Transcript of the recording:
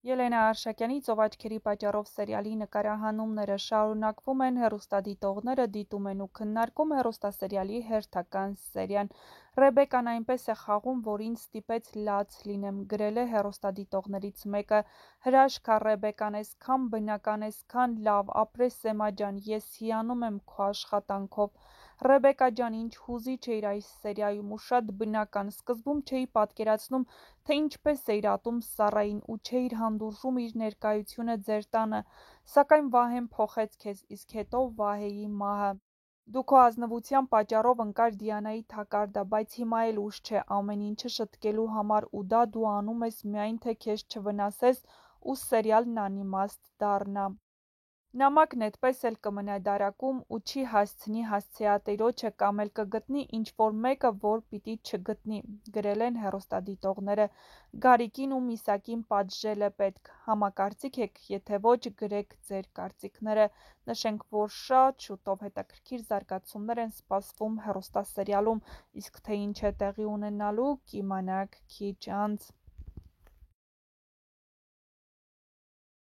Ելենա Արշակյանի «Ծով աչքերի պատճառով» սերիալի նկարահանումները շարունակվում են, հեռուստադիտողները դիտում են ու քննարկում հեռուստասերիալի հերթական սերիան։ Ռեբեկան այնպես է խաղում, որ ինձ ստիպեց լաց լինեմ, գրել է հեռուստադիտողներից մեկը։ Հրաշք ա Ռեբեկան, էսքան բնական, էսքան լավ, ապրես Սեմա ջան, ես հիանում եմ քո աշխատանքով։ Ռեբեկա ջան, ինչ հուզիչ էիր այս սերիայում ու շատ բնական, սկզբում չէի պատկերացնում, թե ինչպես էիր ատում Սառային ու չէիր հանդուրժում իր ներկայությունը ձեր տանը, սակայն Վահեն փոխեց քեզ, իսկ հետո Վահեի մահը։ Դու քո ազնվության պատճառով ընկար Դիանայի թակարդը, բայց հիմա էլ ուշ չէ ամեն ինչը շտկելու համար ու դա դու անում ես միայն թե քեզ չվնասես ու սերիալն անիմաստ դառնա։ Նամակն էդպես էլ կմնա դարակում ու չի հասցնի հասցեատիրոջը կամ էլ կգտնի ինչ-որ մեկը, որ պիտի չգտնի, գրել են հեռուստադիտողները։ Գարիկին ու Միսակին պատժել է պետք, համակարծիք եք, եթե ոչ գրեք ձեր կարծիքները։ Նշենք, որ շատ շուտով հետաքրքիր զարգացումներ են սպասվում հեռուստասերիալում, իսկ թե ինչ է տեղի ունենալու, կիմանաք քիչ անց։